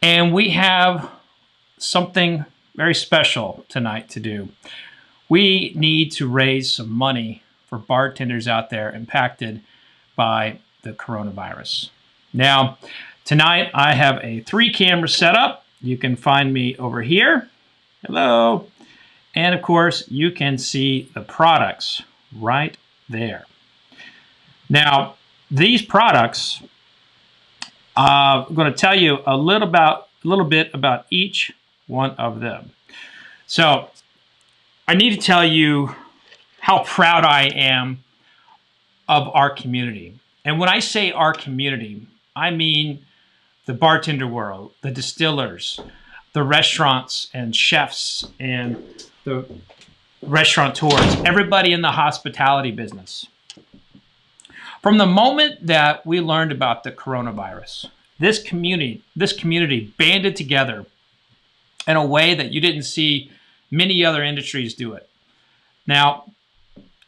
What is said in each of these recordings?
And we have something very special tonight to do. We need to raise some money for bartenders out there impacted by the coronavirus. Now, tonight I have a 3-camera setup. You can find me over here. Hello. And of course, you can see the products right there. Now, these products, I'm going to tell you a little bit about each one of them. So, I need to tell you how proud I am of our community. And when I say our community, I mean the bartender world, the distillers, the restaurants and chefs and the restaurateurs, everybody in the hospitality business. From the moment that we learned about the coronavirus, this community banded together in a way that you didn't see many other industries do it. Now,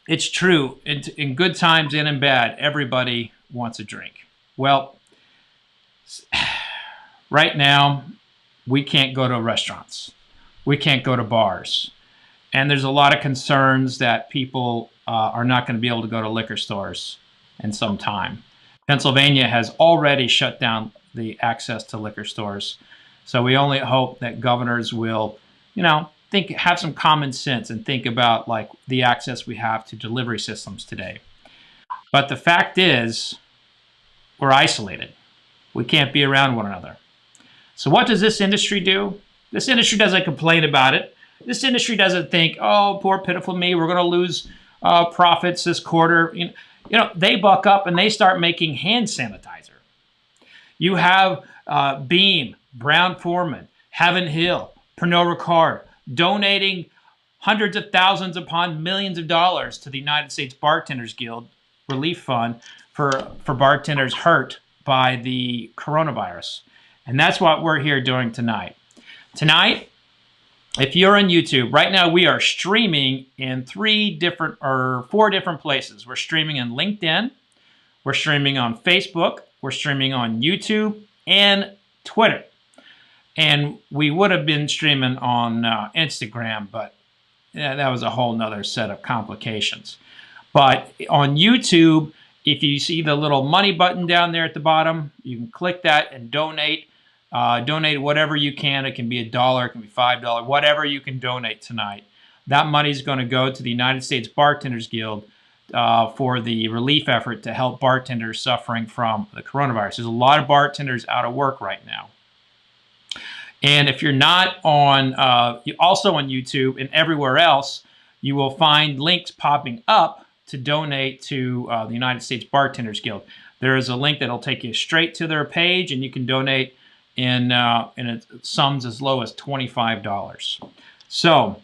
it's true, in good times and in bad, everybody wants a drink. Well, right now, we can't go to restaurants. We can't go to bars. And there's a lot of concerns that people are not going to be able to go to liquor stores in some time. Pennsylvania has already shut down the access to liquor stores. So we only hope that governors will, have some common sense and think about like the access we have to delivery systems today. But the fact is, we're isolated. We can't be around one another. So what does this industry do? This industry doesn't complain about it. This industry doesn't think, oh, poor pitiful me, we're going to lose profits this quarter. They buck up and they start making hand sanitizer. You have Beam, Brown-Forman, Heaven Hill, Pernod Ricard donating hundreds of thousands upon millions of dollars to the United States Bartenders Guild Relief Fund for bartenders hurt by the coronavirus. And that's what we're here doing tonight. Tonight, if you're on YouTube, right now we are streaming in 4 different places. We're streaming in LinkedIn, we're streaming on Facebook, we're streaming on YouTube and Twitter. And we would have been streaming on Instagram, but that was a whole nother set of complications. But on YouTube, if you see the little money button down there at the bottom, you can click that and donate. Donate whatever you can. It can be $1, it can be $5, whatever you can donate tonight. That money is going to go to the United States Bartenders Guild for the relief effort to help bartenders suffering from the coronavirus. There's a lot of bartenders out of work right now. And if you're not on, also on YouTube and everywhere else, you will find links popping up to donate to the United States Bartenders Guild. There is a link that'll take you straight to their page, and you can donate in sums as low as $25. So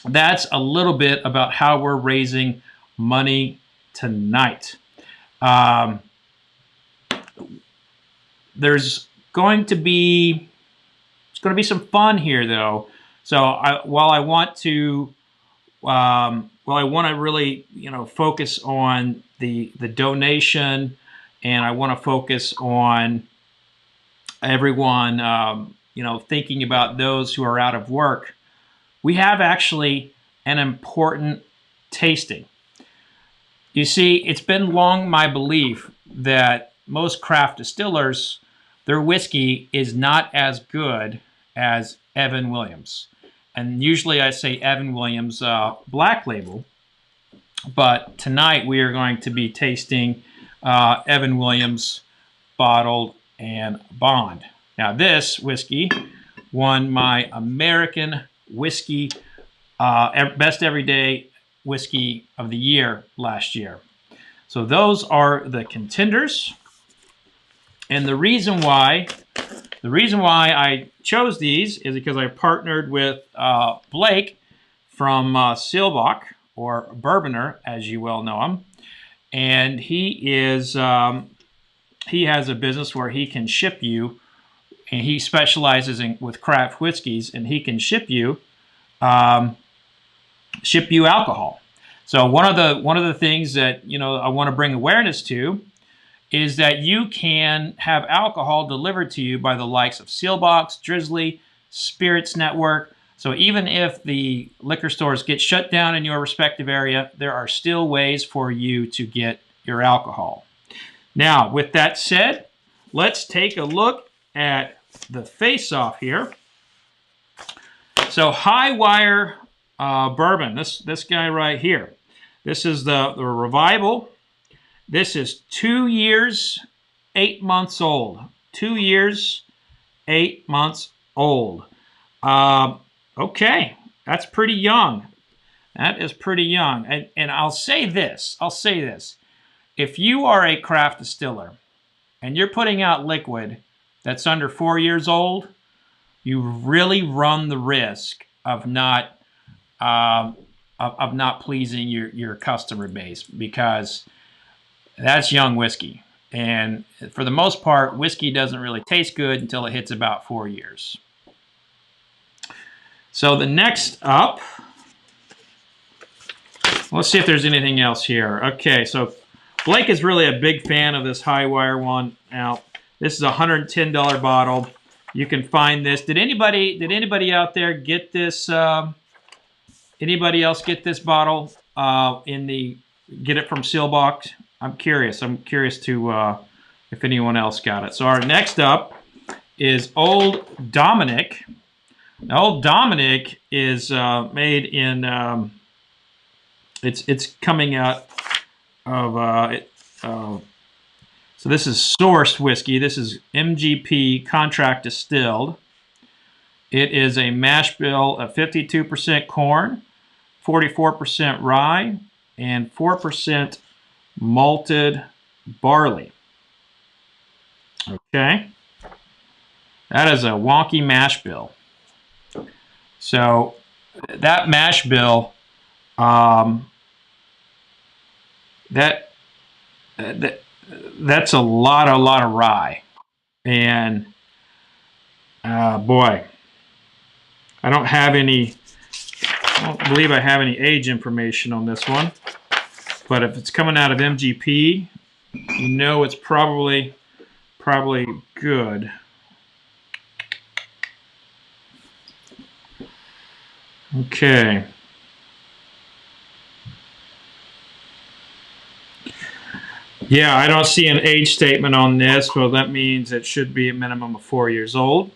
that's a little bit about how we're raising money tonight. There's going to be some fun here, though. So while I want to really focus on the donation, and I want to focus on everyone thinking about those who are out of work, we have actually an important tasting. You see, it's been long my belief that most craft distillers, their whiskey is not as good as Evan Williams. And usually I say Evan Williams Black Label, but tonight we are going to be tasting Evan Williams Bottled and Bond. Now this whiskey won my American Whiskey Best Everyday Whiskey of the Year last year. So those are the contenders. And the reason why I chose these is because I partnered with Blake from Seelbachs, or Bourbonr, as you well know him. And he has a business where he can ship you, and he specializes with craft whiskeys, and he can ship you alcohol. So one of the things that I want to bring awareness to is that you can have alcohol delivered to you by the likes of Seelbachs, Drizzly, Spirits Network. So even if the liquor stores get shut down in your respective area, there are still ways for you to get your alcohol. Now, with that said, let's take a look at the face-off here. So High Wire Bourbon, this guy right here. This is the Revival. This is 2 years, 8 months old. 2 years, 8 months old. Okay, that's pretty young. That is pretty young. And I'll say this. If you are a craft distiller and you're putting out liquid that's under 4 years old, you really run the risk of not pleasing your customer base, because that's young whiskey. And for the most part, whiskey doesn't really taste good until it hits about 4 years. So the next up, let's see if there's anything else here. Okay, so Blake is really a big fan of this High Wire one. Now, this is a $110 bottle. You can find this. Did anybody out there get this? Anybody else get this bottle get it from Seelbachs? I'm curious to if anyone else got it. So our next up is Old Dominic. Now, Old Dominic is made in. It's coming out of. So this is sourced whiskey. This is MGP contract distilled. It is a mash bill of 52% corn, 44% rye, and 4% malted barley. Okay. That is a wonky mash bill. So that mash bill, that's a lot of rye, and boy, I don't believe I have any age information on this one, but if it's coming out of MGP, you know it's probably good. Okay. Yeah, I don't see an age statement on this. Well, that means it should be a minimum of 4 years old.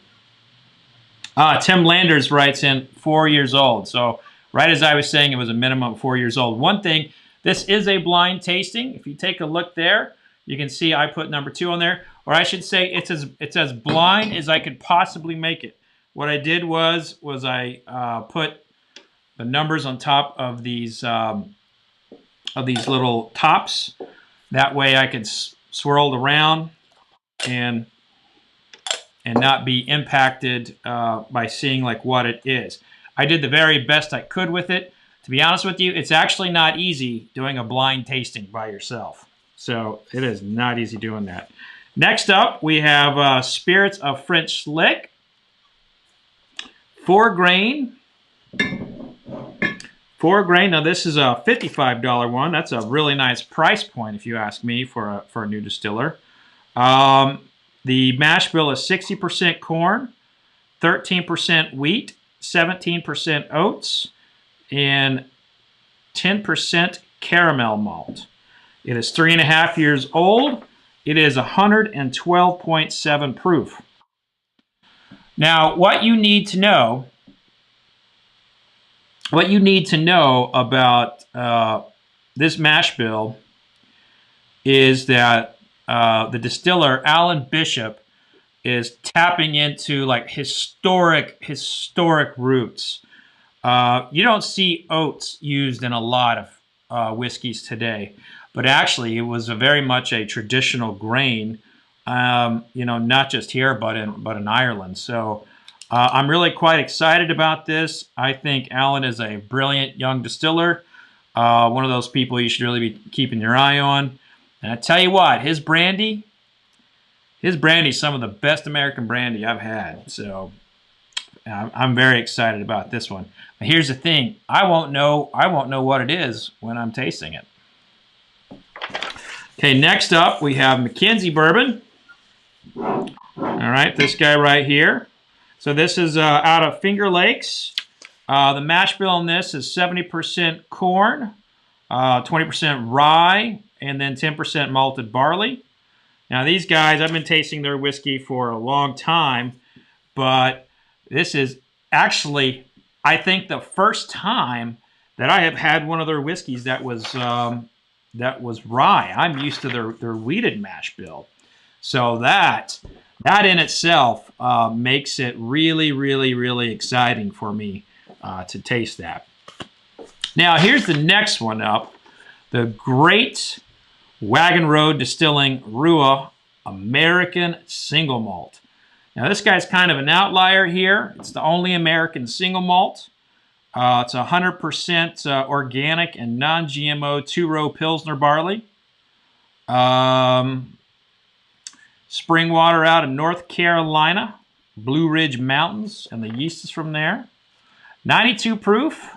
Tim Landers writes in 4 years old. So right as I was saying, it was a minimum of 4 years old. One thing, this is a blind tasting. If you take a look there, you can see I put number 2 on there. Or I should say it's as blind as I could possibly make it. What I did was I put the numbers on top of these little tops. That way I could swirl it around and not be impacted by seeing like what it is. I did the very best I could with it. To be honest with you, it's actually not easy doing a blind tasting by yourself. So it is not easy doing that. Next up, we have Spirits of French Slick. 4 grain. 4 grain. Now this is a $55 one. That's a really nice price point, if you ask me, for a new distiller. The mash bill is 60% corn, 13% wheat, 17% oats, and 10% caramel malt. It is 3.5 years old. It is 112.7 proof. Now, what you need to know about this mash bill is that the distiller, Alan Bishop, is tapping into like historic roots. You don't see oats used in a lot of whiskeys today, but actually it was very much a traditional grain, not just here, but in Ireland. So I'm really quite excited about this. I think Alan is a brilliant young distiller, one of those people you should really be keeping your eye on. And I tell you what, his brandy is some of the best American brandy I've had. So I'm very excited about this one. But here's the thing: I won't know what it is when I'm tasting it. Okay, next up we have McKenzie bourbon. All right, this guy right here. So this is out of Finger Lakes. The mash bill on this is 70% corn, 20% rye, and then 10% malted barley. Now these guys, I've been tasting their whiskey for a long time, but this is actually, I think, the first time that I have had one of their whiskeys that was rye. I'm used to their wheated mash bill. So that in itself makes it really, really, really exciting for me to taste that. Now here's the next one up, the great Wagon Road Distilling Rua American Single Malt. Now this guy's kind of an outlier here. It's the only American single malt. It's 100% organic and non-GMO 2-row Pilsner barley. Spring water out of North Carolina, Blue Ridge Mountains, and the yeast is from there. 92 proof.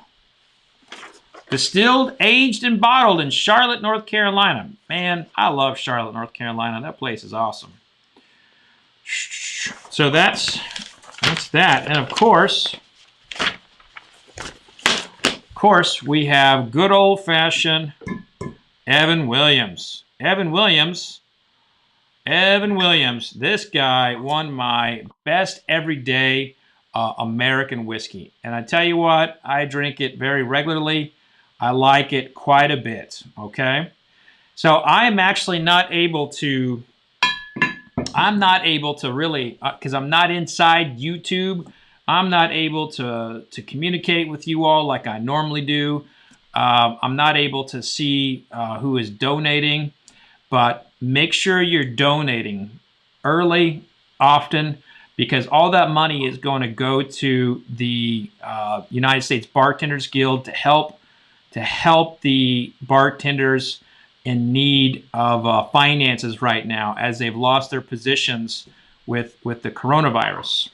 Distilled, aged, and bottled in Charlotte, North Carolina. Man, I love Charlotte, North Carolina. That place is awesome. So that's that. And of course, we have good old-fashioned Evan Williams. Evan Williams, this guy won my best everyday American whiskey. And I tell you what, I drink it very regularly. I like it quite a bit, okay? So I'm actually not able to really, because I'm not inside YouTube, I'm not able to communicate with you all like I normally do. I'm not able to see who is donating, but make sure you're donating early, often, because all that money is going to go to the United States Bartenders Guild to help the bartenders in need of finances right now, as they've lost their positions with the coronavirus.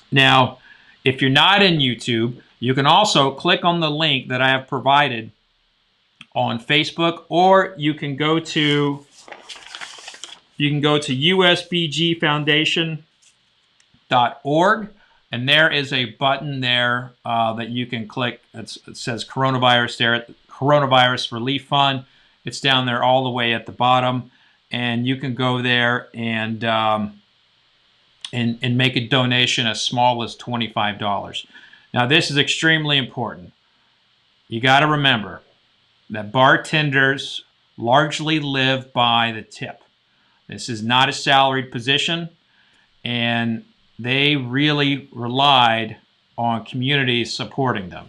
Now, if you're not in YouTube, you can also click on the link that I have provided on Facebook, or you can go to usbgfoundation.org, and there is a button there that you can click. It says coronavirus there, Coronavirus Relief Fund. It's down there all the way at the bottom, and you can go there and make a donation as small as $25. Now this is extremely important. You got to remember that bartenders largely live by the tip. This is not a salaried position, and they really relied on communities supporting them.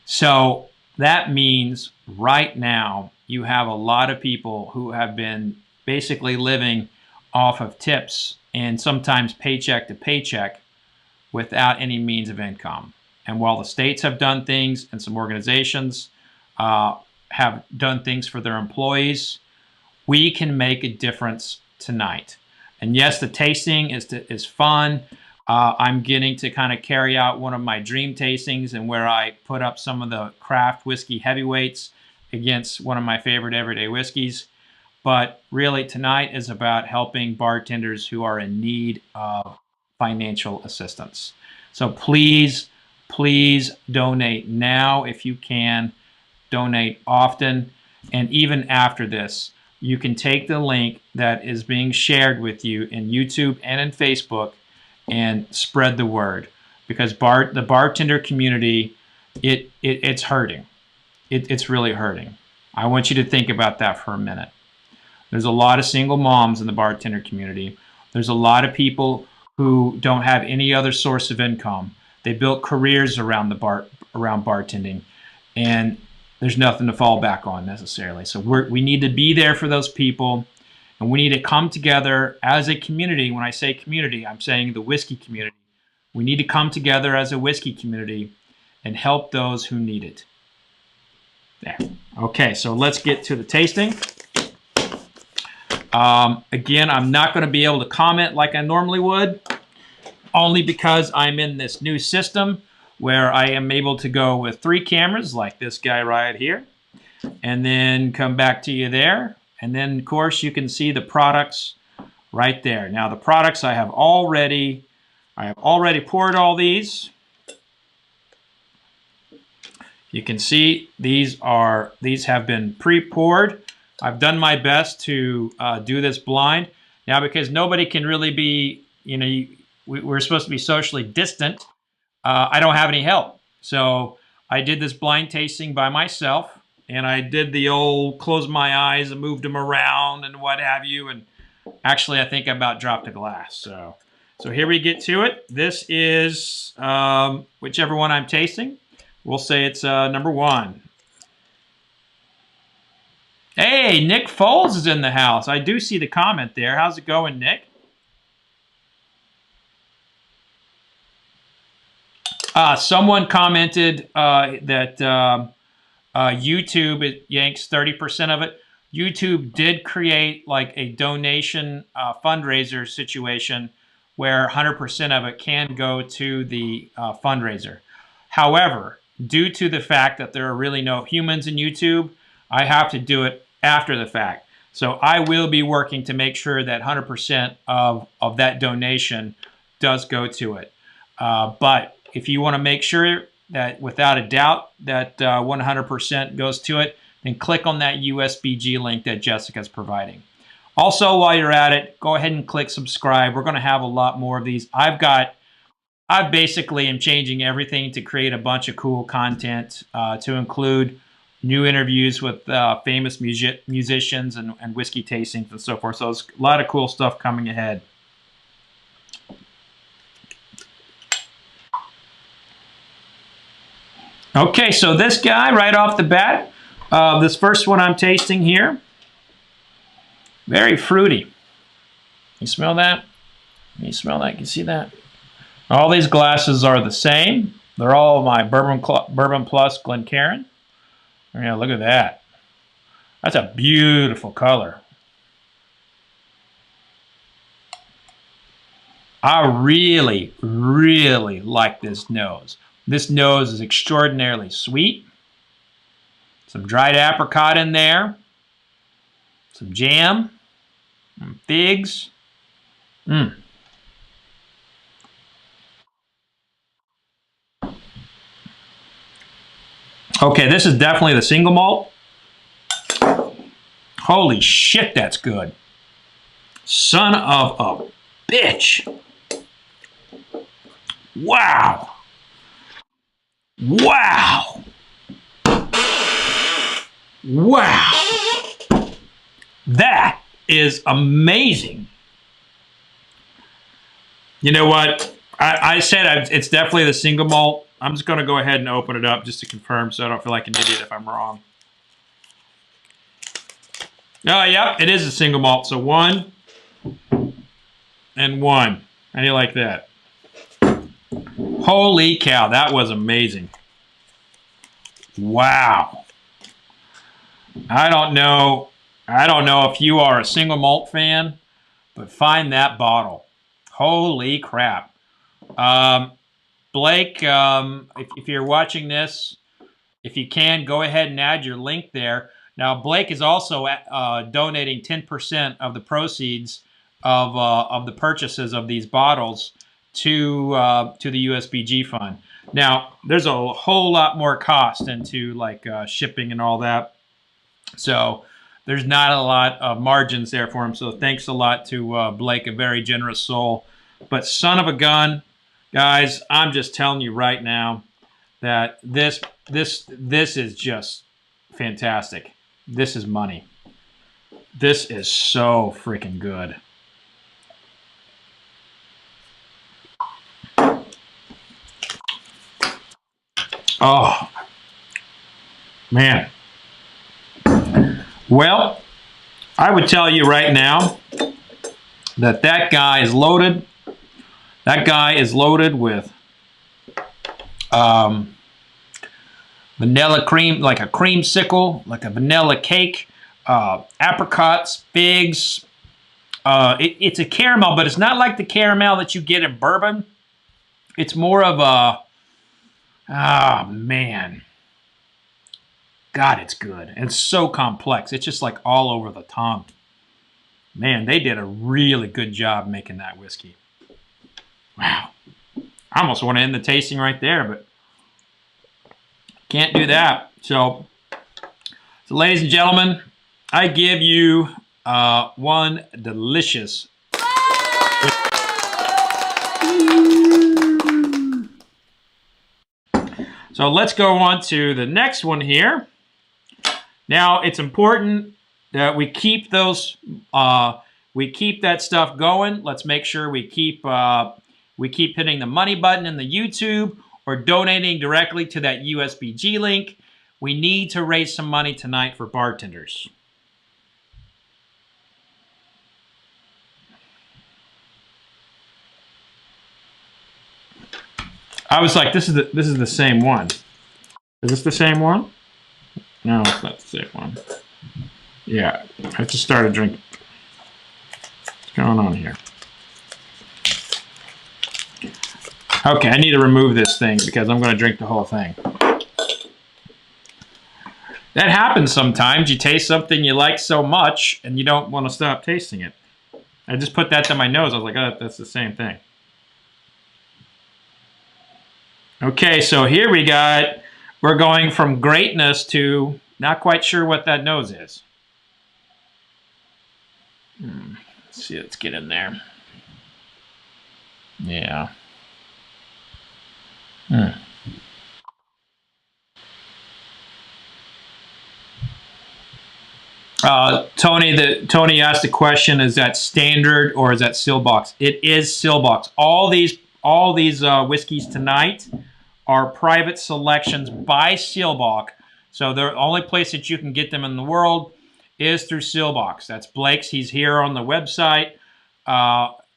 So that means right now you have a lot of people who have been basically living off of tips and sometimes paycheck to paycheck without any means of income. And while the states have done things and some organizations have done things for their employees, we can make a difference tonight. And yes, the tasting is fun. I'm getting to kind of carry out one of my dream tastings, and where I put up some of the craft whiskey heavyweights against one of my favorite everyday whiskeys. But really tonight is about helping bartenders who are in need of financial assistance. So please, please donate now if you can. Donate often. And even after this, you can take the link that is being shared with you in YouTube and in Facebook and spread the word, because the bartender community, it's hurting. It's really hurting. I want you to think about that for a minute. There's a lot of single moms in the bartender community. There's a lot of people who don't have any other source of income. They built careers around around bartending, and there's nothing to fall back on necessarily. So we need to be there for those people, and we need to come together as a community. When I say community, I'm saying the whiskey community. We need to come together as a whiskey community and help those who need it. There. Okay, so let's get to the tasting. Again, I'm not going to be able to comment like I normally would, only because I'm in this new system where I am able to go with 3 cameras like this guy right here. and then come back to you there. And then, of course, you can see the products right there. Now, the products I have already poured all these. You can see these have been pre-poured. I've done my best to do this blind. Now, because nobody can really be, we're supposed to be socially distant, I don't have any help. So I did this blind tasting by myself, and I did the old close my eyes and moved them around and what have you. And actually, I think I about dropped a glass. So here we get to it. This is whichever one I'm tasting. We'll say it's number 1. Hey, Nick Foles is in the house. I do see the comment there. How's it going, Nick? Someone commented that YouTube, it yanks 30% of it. YouTube did create like a donation fundraiser situation where 100% of it can go to the fundraiser. However, due to the fact that there are really no humans in YouTube, I have to do it after the fact. So I will be working to make sure that 100% of that donation does go to it. But if you want to make sure that without a doubt that 100% goes to it, then click on that USBG link that Jessica's providing. Also, while you're at it, go ahead and click subscribe. We're going to have a lot more of these. I basically am changing everything to create a bunch of cool content to include new interviews with famous musicians and whiskey tastings and so forth. So there's a lot of cool stuff coming ahead. Okay, so this guy right off the bat, this first one I'm tasting here, very fruity. You smell that? You smell that? Can you see that? All these glasses are the same. They're all my Bourbon Plus Glencairn. Yeah, look at that. That's a beautiful color. I really, really like this nose. This nose is extraordinarily sweet. Some dried apricot in there. Some jam. Figs. Okay, this is definitely the single malt. Holy shit, that's good. Son of a bitch. Wow. Wow. Wow. That is amazing. You know what? I said it's definitely the single malt. I'm just going to go ahead and open it up just to confirm so I don't feel like an idiot if I'm wrong. Oh, yeah, it is a single malt. So 1 and 1. How do you like that? Holy cow, that was amazing. Wow. I don't know if you are a single malt fan, but find that bottle. Holy crap. Blake, if you're watching this, if you can, go ahead and add your link there. Now, Blake is also donating 10% of the proceeds of the purchases of these bottles to the USBG fund. Now, there's a whole lot more cost into like shipping and all that, so there's not a lot of margins there for him. So thanks a lot to Blake, a very generous soul. But son of a gun, guys, I'm just telling you right now that this is just fantastic. This is money. This is so freaking good. Oh, man. Well, I would tell you right now that guy is loaded. That guy is loaded with vanilla cream, like a creamsicle, like a vanilla cake, apricots, figs. It's a caramel, but it's not like the caramel that you get in bourbon. It's more of a, man. God, it's good. And it's so complex. It's just like all over the tongue. Man, they did a really good job making that whiskey. Wow. I almost want to end the tasting right there, but can't do that. So ladies and gentlemen, I give you one delicious. So let's go on to the next one here. Now it's important that we keep those, we keep that stuff going. Let's make sure we keep hitting the money button in the YouTube or donating directly to that USBG link. We need to raise some money tonight for Bartenders. I was like, this is the same one. Is this the same one? No, it's not the same one. Yeah, I just started drinking. What's going on here? Okay, I need to remove this thing because I'm going to drink the whole thing. That happens sometimes. You taste something you like so much and you don't want to stop tasting it. I just put that to my nose. I was like, oh, that's the same thing. Okay, so here we're going from greatness to not quite sure what that nose is. Let's see, let's get in there. Yeah. Tony asked the question: is that standard or is that Seelbachs? It is Seelbachs. All these whiskeys tonight are private selections by Seelbach. So the only place that you can get them in the world is through Seelbachs. That's Blake's. He's here on the website,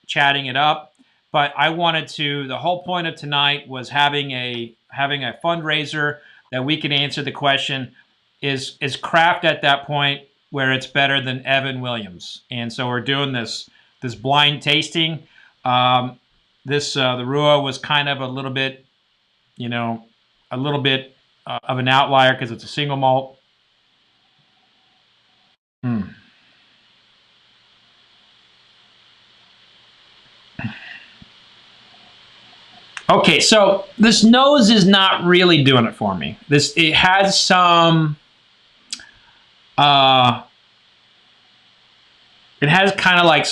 chatting it up. But I wanted to. The whole point of tonight was having a fundraiser that we could answer the question: is craft at that point where it's better than Evan Williams? And so we're doing this blind tasting. The Rua was kind of a little bit, of an outlier because it's a single malt. Okay, so this nose is not really doing it for me. It has some. It has kind of like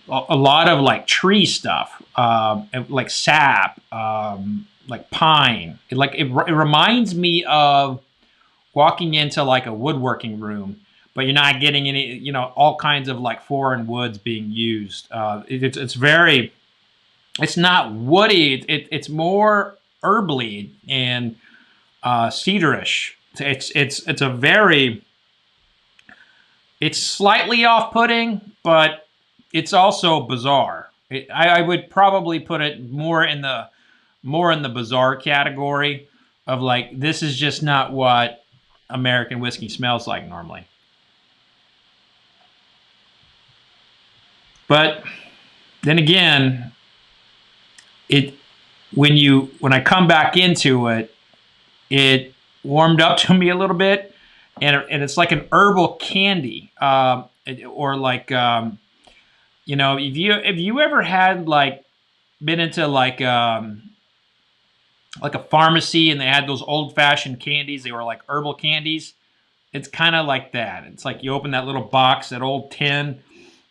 a lot of like tree stuff, like sap, like pine. It reminds me of walking into like a woodworking room, but you're not getting any, all kinds of like foreign woods being used. It's not woody. It's more herbally and cedarish. It's slightly off-putting, but it's also bizarre. I would probably put it more in the bizarre category of like, this is just not what American whiskey smells like normally. But then again, when I come back into it, it warmed up to me a little bit. And it's like an herbal candy, or like, if you ever had like been into like a pharmacy and they had those old fashioned candies, they were like herbal candies. It's kind of like that. It's like you open that little box, that old tin,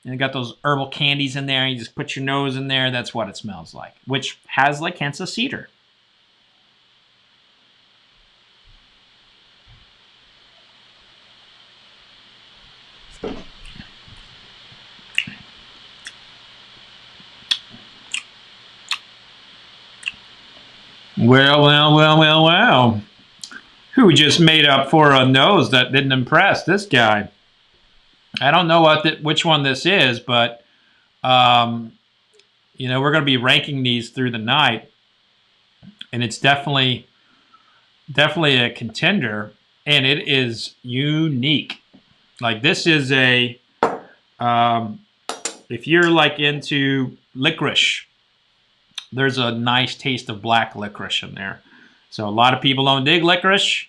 and you got those herbal candies in there. And you just put your nose in there. That's what it smells like, which has like hints of cedar. Well. Who just made up for a nose that didn't impress this guy? I don't know which one this is, but we're going to be ranking these through the night, and it's definitely a contender, and it is unique. Like, this is if you're like into licorice, there's a nice taste of black licorice in there. So a lot of people don't dig licorice.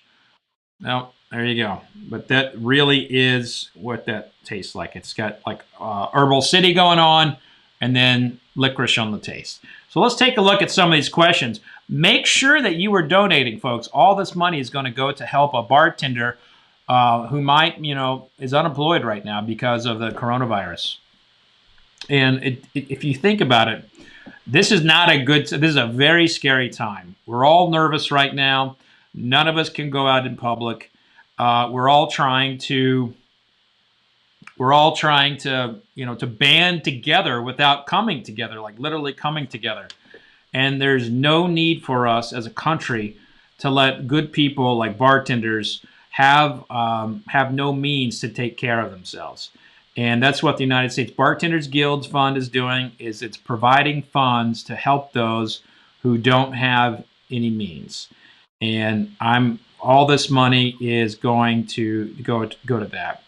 Now, There you go. But that really is what that tastes like. It's got like herbal city going on and then licorice on the taste. So let's take a look at some of these questions. Make sure that you are donating, folks. All this money is going to go to help a bartender who might, is unemployed right now because of the coronavirus. And if you think about it, this is a very scary time. We're all nervous right now. None of us can go out in public. We're all trying to to band together without coming together, like literally coming together. And there's no need for us as a country to let good people like bartenders have no means to take care of themselves. And that's what the United States Bartenders Guild's Fund is doing, is it's providing funds to help those who don't have any means. And all this money is going to go to that.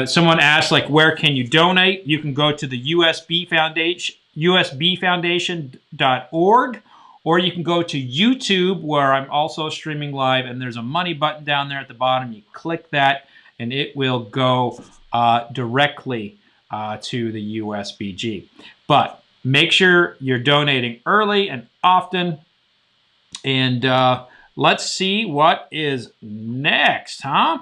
Someone asked, like, where can you donate? You can go to the USB Foundation, usbfoundation.org, or you can go to YouTube, where I'm also streaming live, and there's a money button down there at the bottom. You click that, and it will go directly to the USBG. But make sure you're donating early and often. And let's see what is next, huh?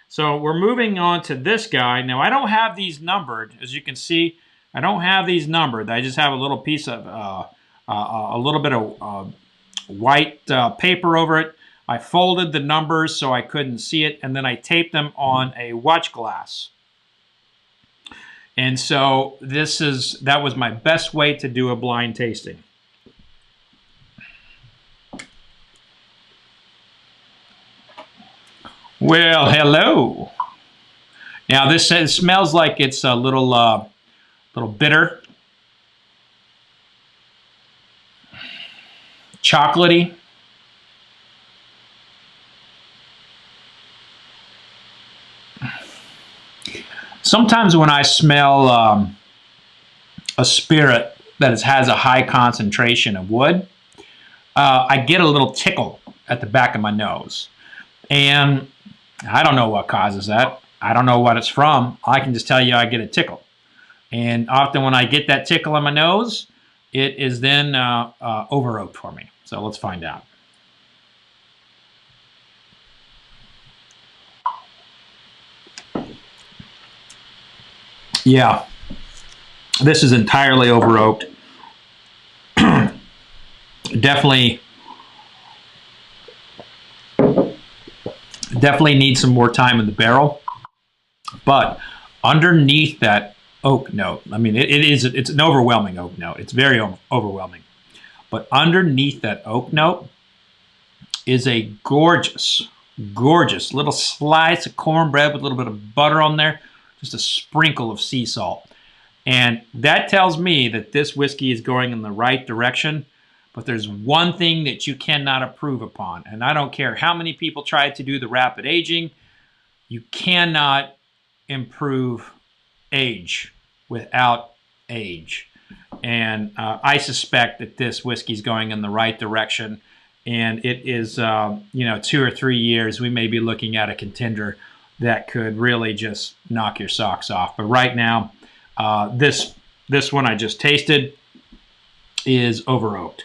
So we're moving on to this guy. Now, I don't have these numbered. As you can see, I don't have these numbered. I just have a little piece of, a little bit of white paper over it. I folded the numbers so I couldn't see it, and then I taped them on a watch glass. And so that was my best way to do a blind tasting. Well, hello. Now this smells like it's a little bitter, chocolatey. Sometimes when I smell a spirit that has a high concentration of wood, I get a little tickle at the back of my nose. And I don't know what causes that. I don't know what it's from. I can just tell you I get a tickle. And often when I get that tickle in my nose, it is then over oaked for me. So let's find out. Yeah, this is entirely over oaked. Definitely needs some more time in the barrel. But underneath that oak note, I mean, it's an overwhelming oak note. It's very overwhelming. But underneath that oak note is a gorgeous little slice of cornbread with a little bit of butter on there, just a sprinkle of sea salt. And that tells me that this whiskey is going in the right direction. But there's one thing that you cannot improve upon, and I don't care how many people try to do the rapid aging, you cannot improve age without age. And I suspect that this whiskey is going in the right direction, and it is, 2 or 3 years, we may be looking at a contender that could really just knock your socks off. But right now, this one I just tasted is over oaked.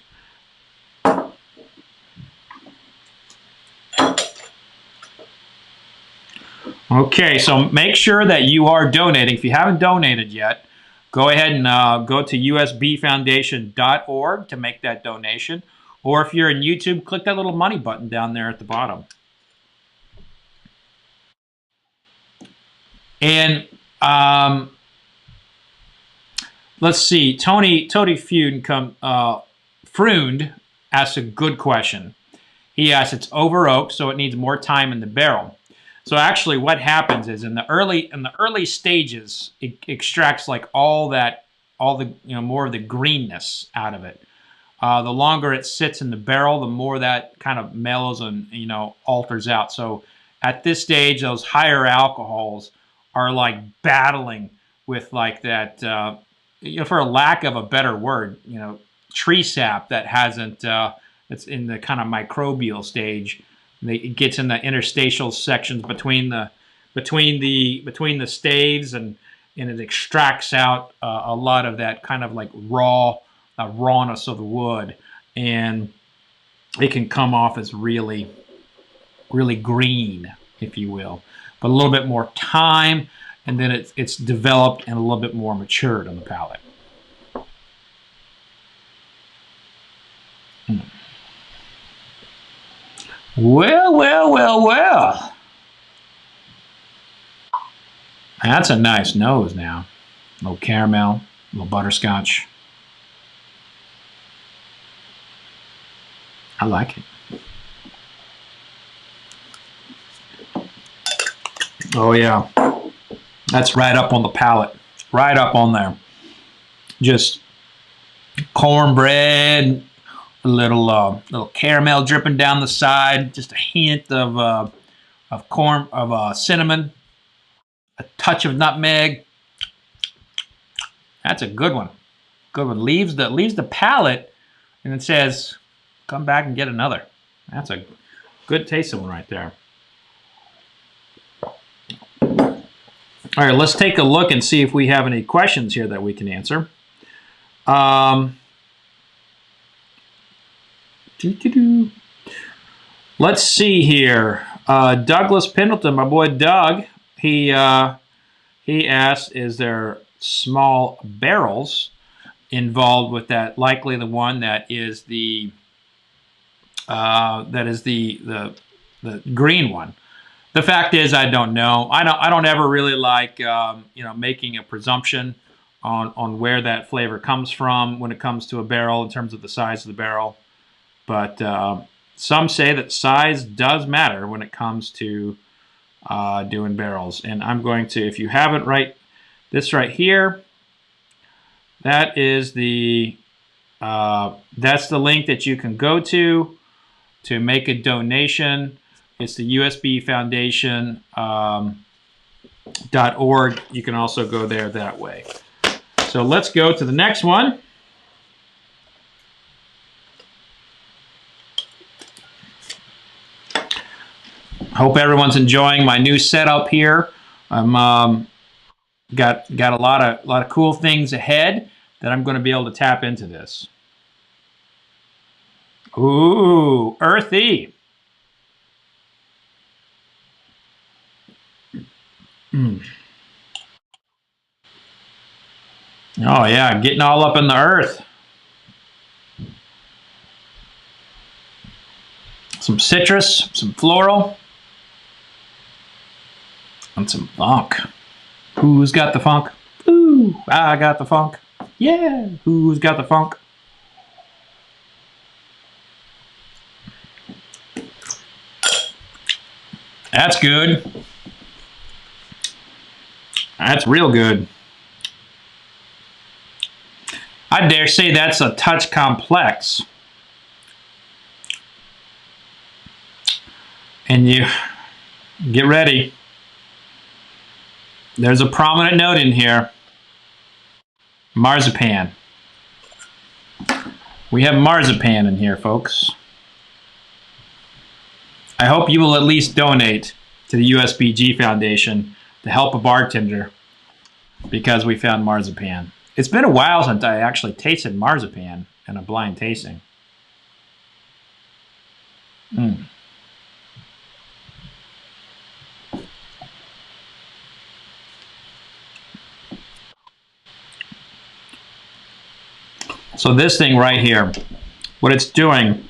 Okay, so make sure that you are donating. If you haven't donated yet, go ahead and go to usbfoundation.org to make that donation. Or if you're in YouTube, click that little money button down there at the bottom. And let's see, Tony Frund asked a good question. He asked, it's over oaked, so it needs more time in the barrel. So actually what happens is in the early stages, it extracts like more of the greenness out of it. The longer it sits in the barrel, the more that kind of mellows and, alters out. So at this stage, those higher alcohols are like battling with like that, for a lack of a better word, tree sap that hasn't, it's in the kind of microbial stage, It gets in the interstitial sections between the staves, and it extracts out a lot of that kind of like rawness of the wood, and it can come off as really, really green, if you will, but a little bit more time, and then it's developed and a little bit more matured on the palate. Well, well, well, well. That's a nice nose now. A little caramel, a little butterscotch. I like it. Oh yeah, that's right up on the palate, right up on there. Just cornbread, a little caramel dripping down the side, just a hint of cinnamon, a touch of nutmeg. That's a good one. Good one. Leaves the palate, and it says, "Come back and get another." That's a good tasting one right there. All right, let's take a look and see if we have any questions here that we can answer. Let's see here. Douglas Pendleton, my boy Doug, he asked, "Is there small barrels involved with that? Likely the one that is the green one." The fact is, I don't know. I don't ever really like making a presumption on where that flavor comes from when it comes to a barrel in terms of the size of the barrel. But some say that size does matter when it comes to doing barrels. And I'm going to, if you haven't, this right here, that is that's the link that you can go to make a donation. It's the USB Foundation .org. You can also go there that way. So let's go to the next one. Hope everyone's enjoying my new setup here. I'm got a lot of cool things ahead that I'm going to be able to tap into this. Ooh, earthy. Oh yeah, getting all up in the earth. Some citrus, some floral, and some funk. Who's got the funk? Ooh, I got the funk. Yeah, who's got the funk? That's good. That's real good. I dare say that's a touch complex. And you get ready. There's a prominent note in here. Marzipan. We have marzipan in here, folks. I hope you will at least donate to the USBG Foundation to help a bartender because we found marzipan. It's been a while since I actually tasted marzipan in a blind tasting. So this thing right here, what it's doing,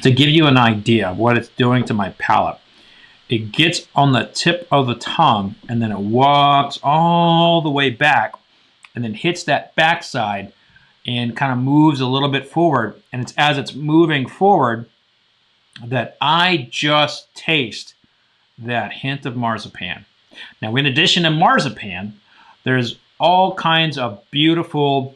to give you an idea of what it's doing to my palate, it gets on the tip of the tongue and then it walks all the way back and then hits that backside and kind of moves a little bit forward. And it's as it's moving forward that I just taste that hint of marzipan. Now, in addition to marzipan, there's all kinds of beautiful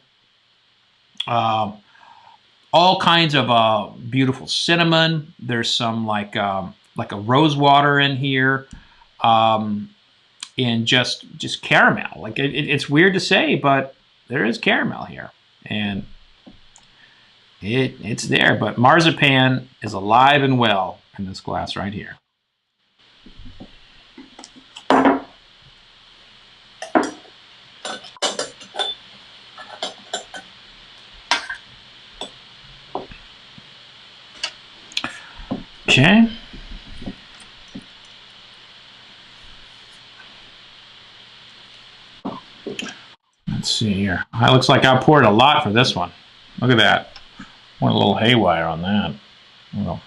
beautiful cinnamon. There's some like a rose water in here, and just caramel. Like it's weird to say, but there is caramel here, and it's there. But marzipan is alive and well in this glass right here. Okay. Let's see here. It looks like I poured a lot for this one. Look at that. Went a little haywire on that. Well,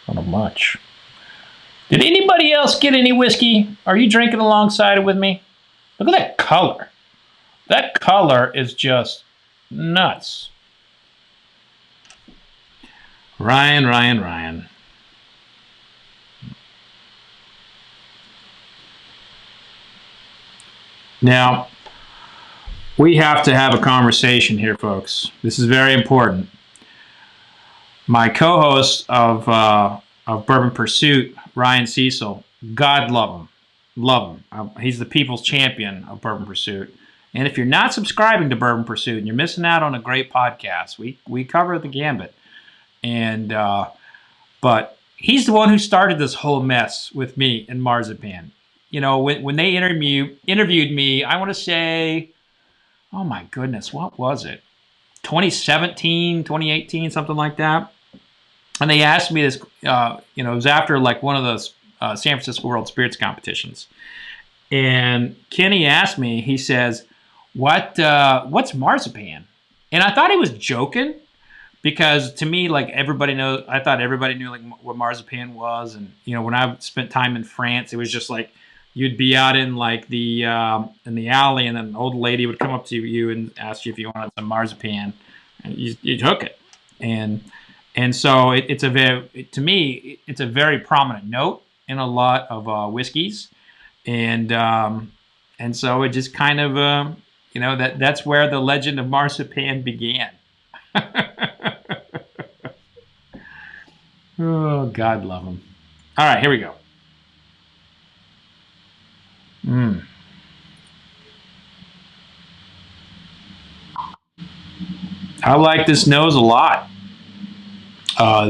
not much. Did anybody else get any whiskey? Are you drinking alongside it with me? Look at that color. That color is just nuts. Ryan. Now, we have to have a conversation here, folks. This is very important. My co-host of Bourbon Pursuit, Ryan Cecil, God love him. He's the people's champion of Bourbon Pursuit. And if you're not subscribing to Bourbon Pursuit, and you're missing out on a great podcast, we cover the gambit. And but he's the one who started this whole mess with me and Marzipan. You know, when they interviewed me, I want to say, oh my goodness, what was it? 2017, 2018, something like that. And they asked me this, it was after like one of those San Francisco World Spirits competitions. And Kenny asked me, he says, what's Marzipan? And I thought he was joking because to me, like I thought everybody knew like what Marzipan was. And, when I spent time in France, it was just like, you'd be out in like the in the alley, and then an old lady would come up to you and ask you if you wanted some marzipan, and you'd hook it. And so it's to me it's a very prominent note in a lot of whiskeys, and so it just kind of that's where the legend of marzipan began. Oh, God love him. All right, here we go. I like this nose a lot.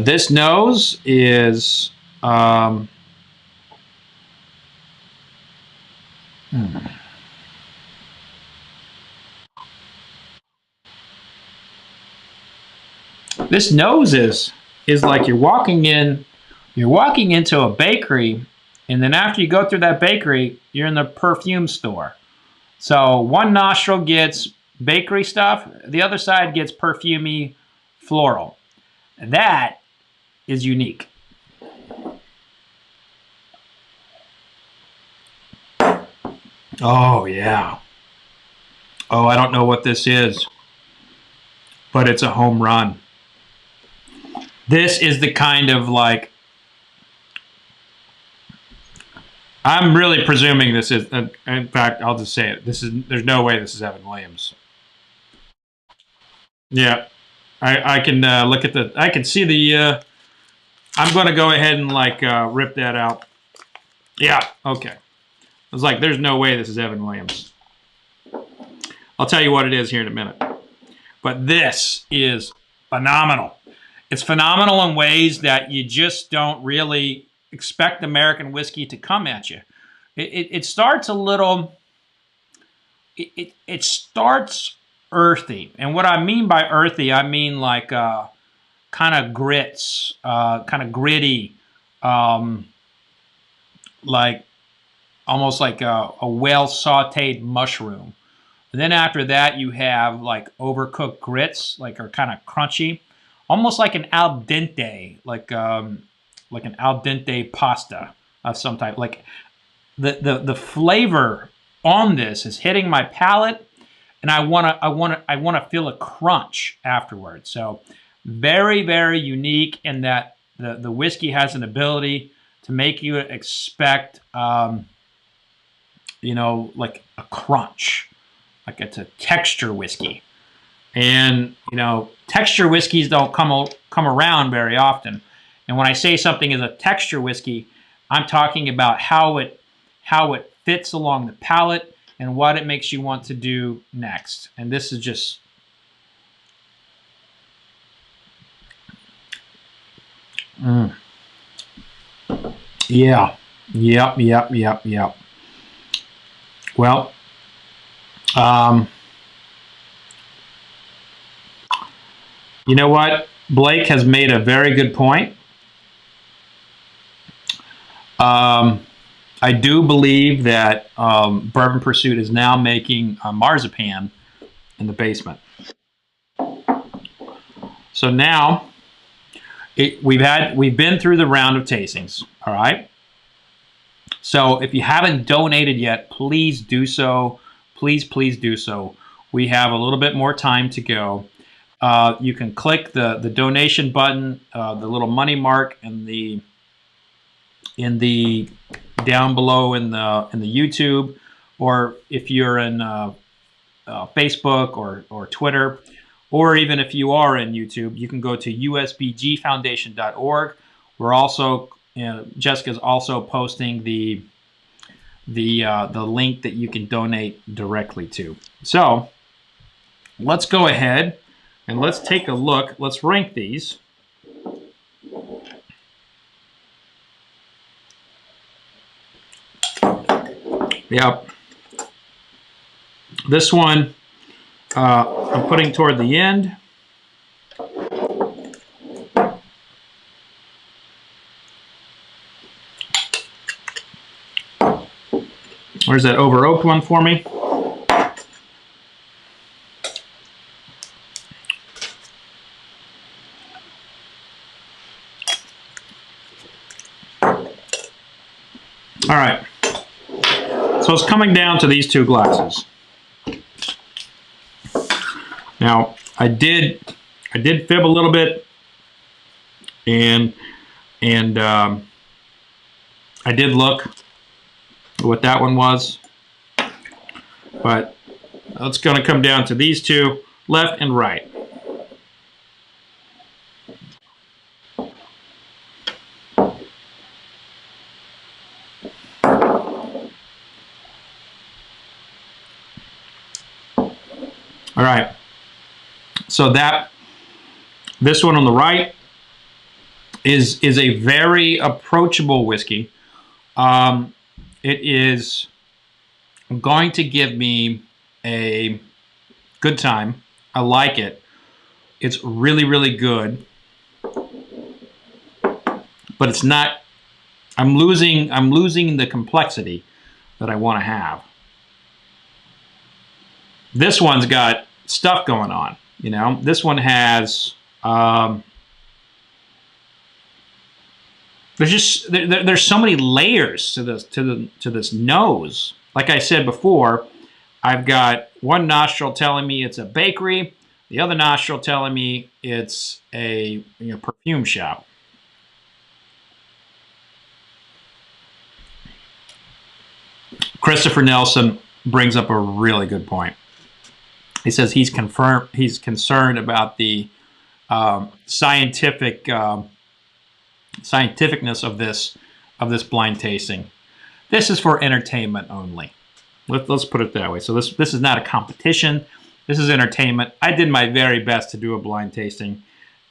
This nose is this nose is like you're walking into a bakery, and then after you go through that bakery, you're in the perfume store. So one nostril gets bakery stuff, the other side gets perfumey floral. That is unique. Oh, yeah. Oh, I don't know what this is, but it's a home run. This is the kind of like, I'm really presuming this is, in fact, I'll just say it. There's no way this is Evan Williams. Yeah. I can look at I can see the, I'm going to go ahead and like rip that out. Yeah, okay. I was like, there's no way this is Evan Williams. I'll tell you what it is here in a minute. But this is phenomenal. It's phenomenal in ways that you just don't really expect American whiskey to come at you. It starts a little, it starts earthy. And what I mean by earthy, I mean like kind of grits, kind of gritty, like almost like a well sauteed mushroom. And then after that, you have like overcooked grits, like are kind of crunchy, almost like an al dente, like an al dente pasta of some type. Like the flavor on this is hitting my palate, and I wanna feel a crunch afterwards. So very, very unique in that the whiskey has an ability to make you expect like a crunch. Like it's a texture whiskey. And, texture whiskeys don't come around very often. And when I say something is a texture whiskey, I'm talking about how it fits along the palate and what it makes you want to do next. And this is just Yeah. Yep. Well, you know what? Blake has made a very good point. I do believe that Bourbon Pursuit is now making marzipan in the basement. So now we've been through the round of tastings. All right. So if you haven't donated yet, please do so. Please do so. We have a little bit more time to go. You can click the donation button, the little money mark in the down below in the YouTube, or if you're in Facebook or Twitter, or even if you are in YouTube, you can go to usbgfoundation.org. We're also Jessica's also posting the link that you can donate directly to. So let's go ahead and let's take a look. Let's rank these. Yep. This one I'm putting toward the end. Where's that over oaked one for me? All right. So it's coming down to these two glasses. Now I did fib a little bit, and I did look at what that one was, but it's going to come down to these two, left and right. All right, so this one on the right is a very approachable whiskey. It is going to give me a good time. I like it. It's really, really good, but it's not. I'm losing the complexity that I want to have. This one's got stuff going on, you know. This one has there's so many layers to this nose. Like I said before, I've got one nostril telling me it's a bakery, the other nostril telling me it's a perfume shop. Christopher Nelson brings up a really good point. He says he's concerned about the scientificness of this blind tasting. This is for entertainment only. Let's put it that way. So this is not a competition. This is entertainment. I did my very best to do a blind tasting,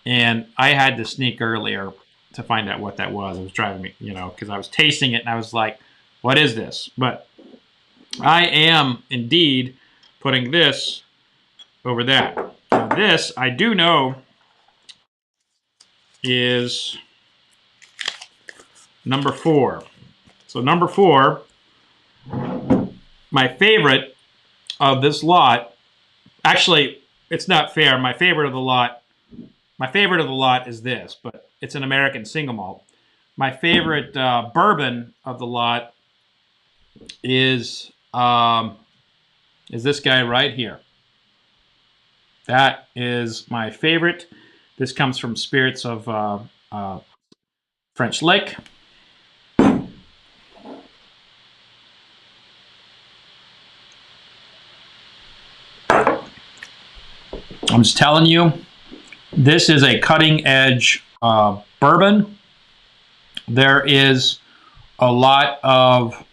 and I had to sneak earlier to find out what that was. It was driving me, because I was tasting it and I was like, what is this? But I am indeed putting this over that. Now this, I do know, is number 4. So number 4, my favorite of this lot. Actually, it's not fair. My favorite of the lot is this, but it's an American single malt. My favorite bourbon of the lot is this guy right here. That is my favorite. This comes from Spirits of French Lick. I'm just telling you, this is a cutting-edge bourbon. There is a lot of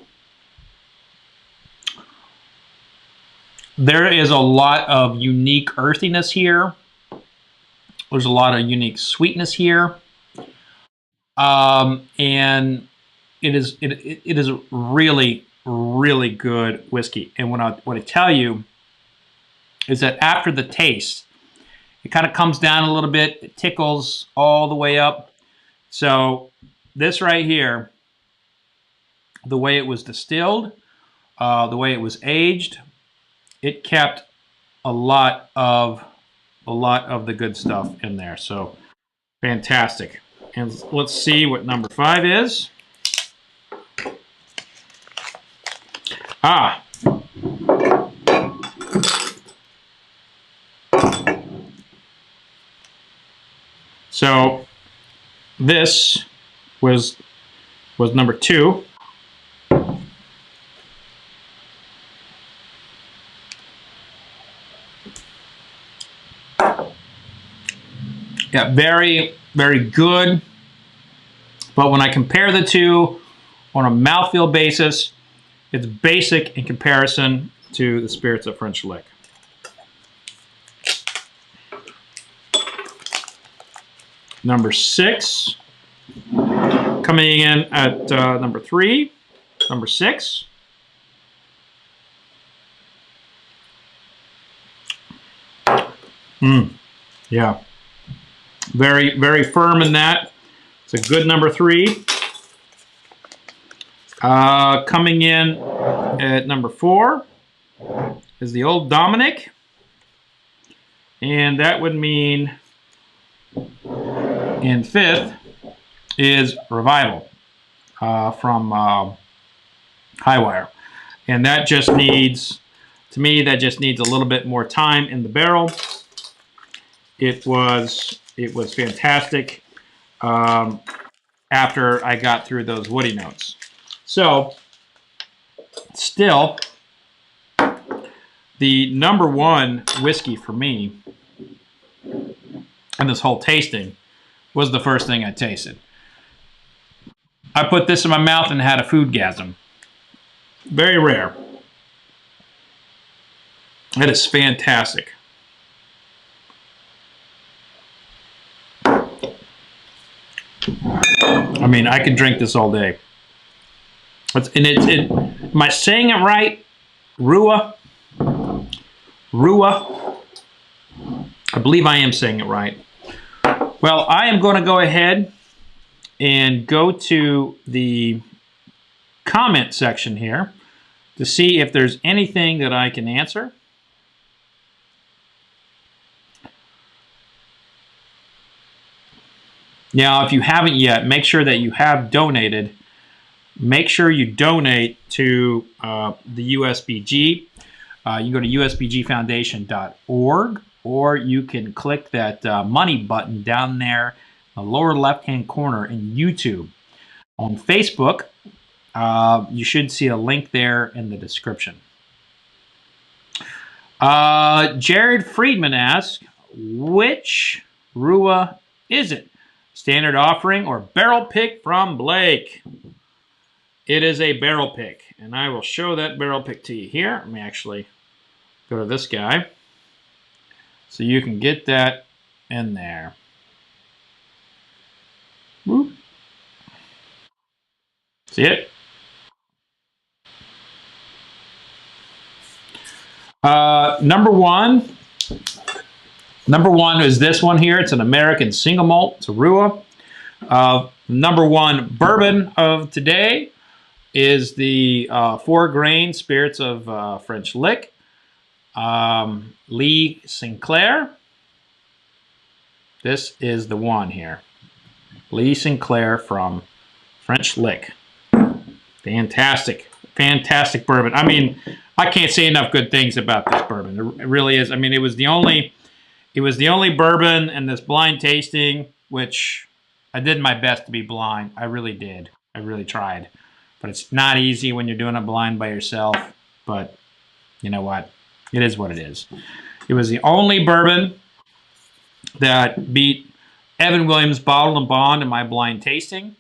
unique earthiness here. There's a lot of unique sweetness here. And it is really, really good whiskey. And what I tell you is that after the taste, it kind of comes down a little bit. It tickles all the way up. So this right here, the way it was distilled, the way it was aged, it kept a lot of the good stuff in there. So fantastic. And let's see what number 5 is. Ah. So this was number 2. Yeah, very, very good. But when I compare the two on a mouthfeel basis, it's basic in comparison to the spirits of French Lick. Number 6, coming in at number 3, number 6. Yeah, very, very firm in that. It's a good number 3. Coming in at number 4 is the Old Dominic, and that would mean in 5th is Revival from Highwire, and that just needs, to me, that just needs a little bit more time in the barrel. It was fantastic after I got through those woody notes. So, still, the number 1 whiskey for me in this whole tasting was the first thing I tasted. I put this in my mouth and had a foodgasm. Very rare. It is fantastic. I mean, I could drink this all day. Am I saying it right? Rua? Rua? I believe I am saying it right. Well, I am going to go ahead and go to the comment section here to see if there's anything that I can answer. Now, if you haven't yet, make sure that you have donated. Make sure you donate to the USBG. You can go to usbgfoundation.org, or you can click that money button down there in the lower left-hand corner in YouTube. On Facebook, you should see a link there in the description. Jared Friedman asks, which Rua is it? Standard offering or barrel pick from Blake? It is a barrel pick, and I will show that barrel pick to you here. Let me actually go to this guy so you can get that in there. Whoop. See it? Number one is this one here. It's an American single malt. It's a Rua. Number 1 bourbon of today is the 4-grain spirits of French Lick. Lee Sinclair. This is the one here. Lee Sinclair from French Lick. Fantastic. Fantastic bourbon. I mean, I can't say enough good things about this bourbon. It really is. I mean, it was the only bourbon in this blind tasting, which I did my best to be blind. I really did. I really tried. But it's not easy when you're doing it blind by yourself. But you know what? It is what it is. It was the only bourbon that beat Evan Williams' Bottled and Bond in my blind tasting.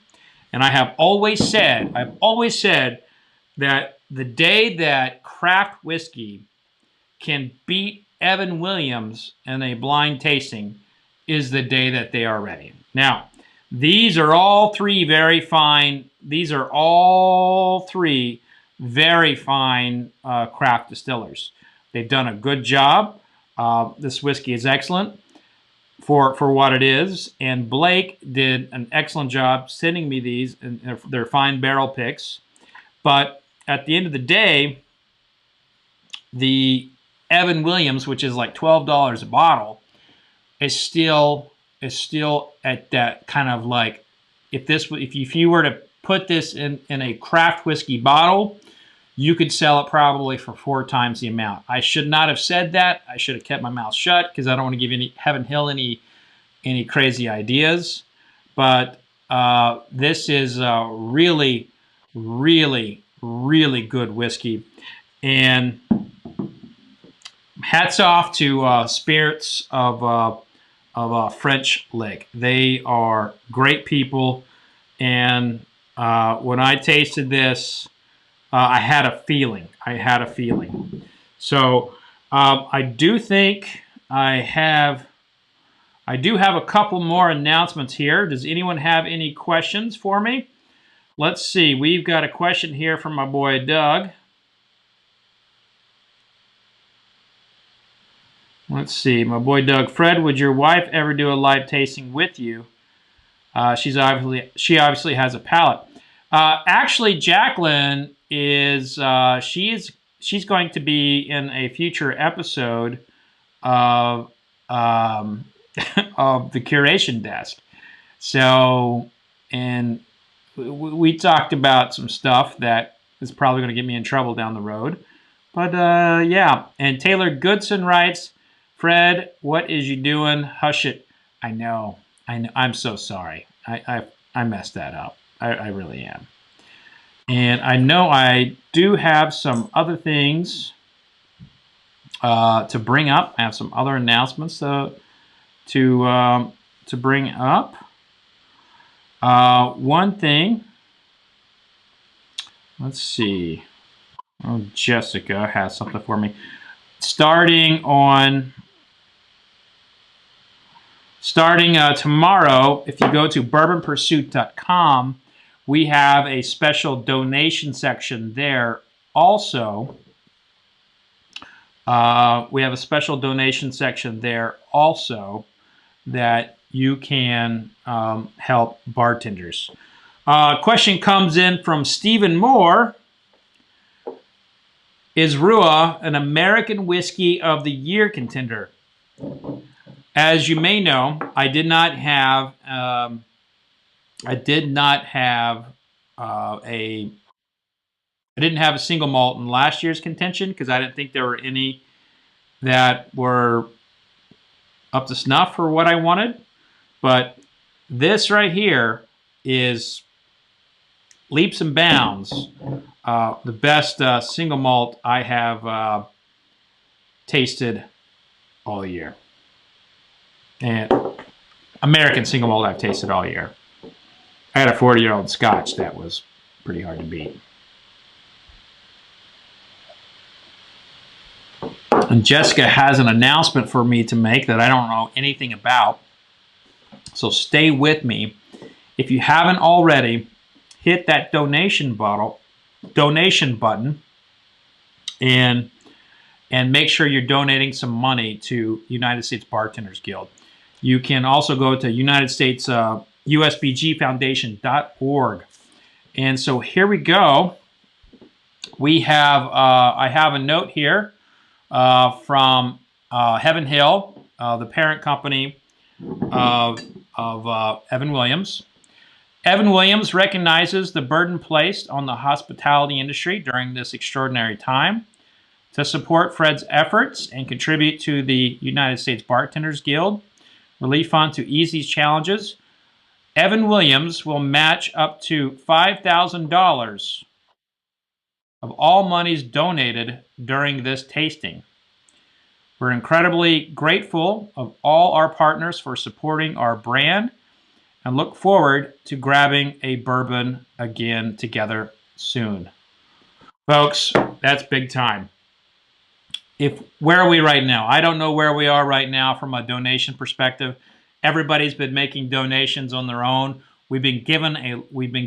And I've always said that the day that craft whiskey can beat Evan Williams in a blind tasting is the day that they are ready. Now, these are all 3 very fine these are all three very fine craft distillers. They've done a good job. This whiskey is excellent for what it is, and Blake did an excellent job sending me these, and they're fine barrel picks. But at the end of the day, the Evan Williams, which is like $12 a bottle, is still at that kind of like, if you were to put this in a craft whiskey bottle, you could sell it probably for 4 times the amount. I should not have said that. I should have kept my mouth shut because I don't want to give Heaven Hill any crazy ideas. But this is a really, really, really good whiskey. And hats off to Spirits of French Lake. They are great people. And when I tasted this, I had a feeling. So I do think I do have a couple more announcements here. Does anyone have any questions for me? Let's see. We've got a question here from my boy Doug. Let's see. My boy Doug. Fred, would your wife ever do a live tasting with you? She obviously has a palate. Actually, Jacqueline is she's going to be in a future episode of of the curation desk. So, and we talked about some stuff that is probably going to get me in trouble down the road. But yeah. And Taylor Goodson writes, Fred, what is you doing? Hush it. I know. I'm so sorry. I messed that up. I really am. And I know I do have some other things to bring up. I have some other announcements to bring up. One thing. Let's see. Oh, Jessica has something for me. Starting tomorrow, if you go to bourbonpursuit.com, we have a special donation section there also. We have a special donation section there also that you can help bartenders. Question comes in from Stephen Moore. Is Rua an American Whiskey of the Year contender? As you may know, I did not have a single malt in last year's contention because I didn't think there were any that were up to snuff for what I wanted. But this right here is leaps and bounds the best single malt I have tasted all year. And American single malt I've tasted all year. I had a 40-year-old Scotch that was pretty hard to beat. And Jessica has an announcement for me to make that I don't know anything about. So stay with me. If you haven't already, hit that donation button and make sure you're donating some money to United States Bartenders Guild. You can also go to United States USBGFoundation.org. And so here we go. We have I have a note here from Heaven Hill, the parent company of Evan Williams. Evan Williams recognizes the burden placed on the hospitality industry during this extraordinary time. To support Fred's efforts and contribute to the United States Bartenders Guild Relief Fund to ease these challenges, Evan Williams will match up to $5,000 of all monies donated during this tasting. We're incredibly grateful of all our partners for supporting our brand and look forward to grabbing a bourbon again together soon. Folks, that's big time. Where are we right now? I don't know where we are right now from a donation perspective. Everybody's been making donations on their own. We've been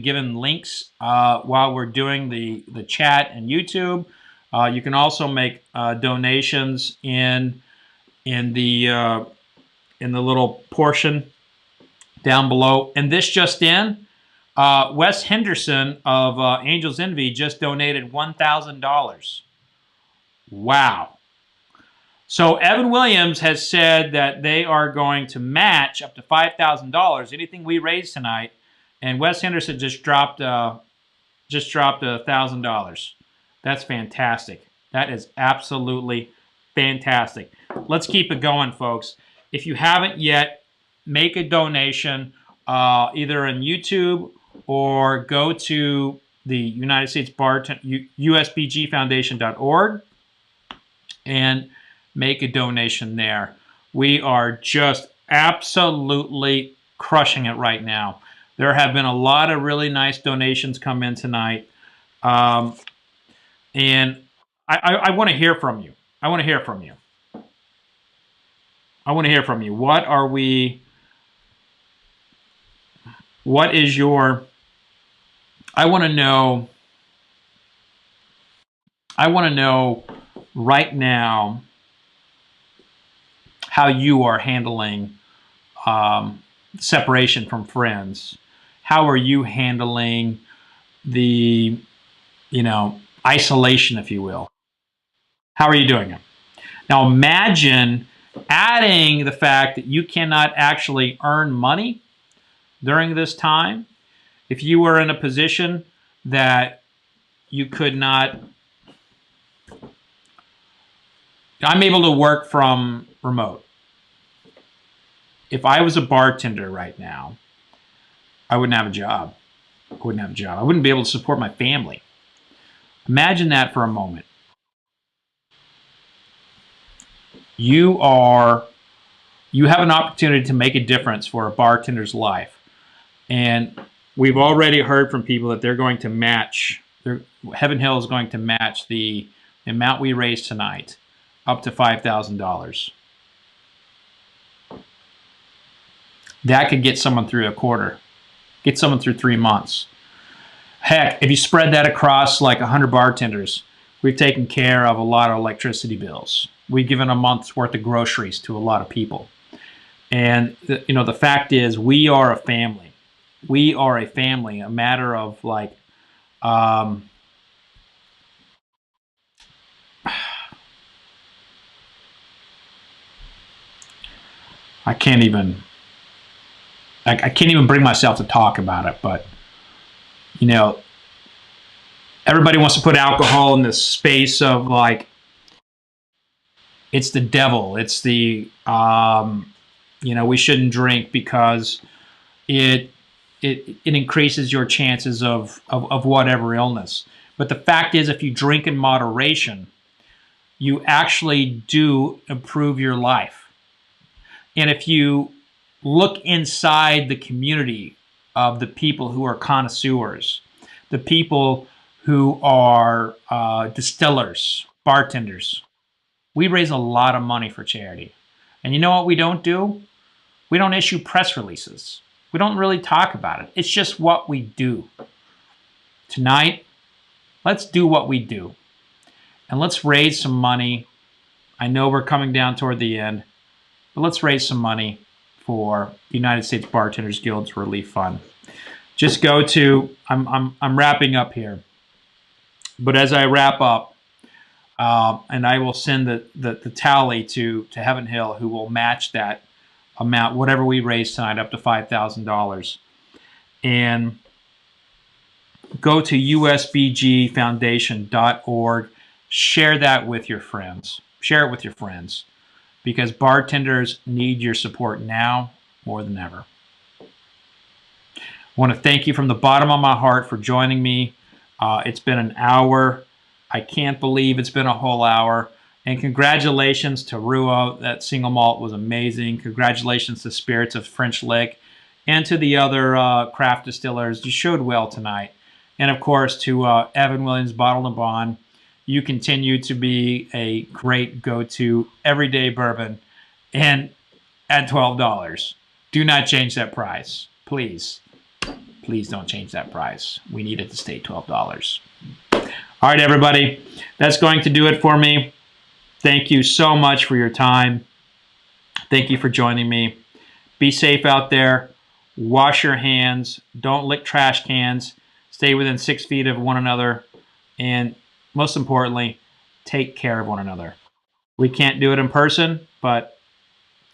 given links while we're doing the chat and YouTube. You can also make donations in the little portion down below. And this just in, Wes Henderson of Angels Envy just donated $1,000. Wow. So Evan Williams has said that they are going to match up to $5,000 anything we raise tonight, and Wes Henderson just dropped $1,000. That's fantastic. That is absolutely fantastic. Let's keep it going, folks. If you haven't yet, make a donation either on YouTube or go to the United States USBGFoundation.org and make a donation there. We are just absolutely crushing it right now. There have been a lot of really nice donations come in tonight. And I want to hear from you. I want to hear from you. I want to hear from you. What is your, I want to know right now how you are handling separation from friends. How are you handling the, isolation, if you will? How are you doing it? Now imagine adding the fact that you cannot actually earn money during this time. If you were in a position that you could not, I'm able to work from remote. If I was a bartender right now, I wouldn't have a job. I wouldn't be able to support my family. Imagine that for a moment. You have an opportunity to make a difference for a bartender's life. And we've already heard from people that they're going to match, Heaven Hill is going to match the amount we raised tonight, up to $5,000. That could get someone through a quarter, get someone through 3 months. Heck, if you spread that across like 100 bartenders, we've taken care of a lot of electricity bills. We've given a month's worth of groceries to a lot of people. And the fact is, we are a family. We are a family, a matter of like, I can't even bring myself to talk about it, but everybody wants to put alcohol in this space of like, it's the devil. It's the, we shouldn't drink because it increases your chances of whatever illness. But the fact is, if you drink in moderation, you actually do improve your life. And if you look inside the community of the people who are connoisseurs, the people who are distillers, bartenders, we raise a lot of money for charity. And you know what we don't do? We don't issue press releases. We don't really talk about it. It's just what we do. Tonight, let's do what we do. And let's raise some money. I know we're coming down toward the end, but let's raise some money for the United States Bartenders Guild's Relief Fund. Just go to, I'm wrapping up here. But as I wrap up, and I will send the tally to Heaven Hill, who will match that amount, whatever we raise tonight, up to $5,000. And go to usbgfoundation.org. Share that with your friends. Share it with your friends, because bartenders need your support now more than ever. I want to thank you from the bottom of my heart for joining me. It's been an hour. I can't believe it's been a whole hour. And congratulations to Ruo. That single malt was amazing. Congratulations to Spirits of French Lick and to the other craft distillers. You showed well tonight. And of course to Evan Williams, Bottle and Bond. You continue to be a great go-to everyday bourbon, and at $12. Do not change that price, please. please don't change that price. We need it to stay $12. All right, everybody. That's going to do it for me. Thank you so much for your time. Thank you for joining me. Be safe out there. Wash your hands. Don't lick trash cans. Stay within 6 feet of one another. And most importantly, take care of one another. We can't do it in person, but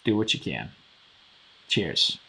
do what you can. Cheers.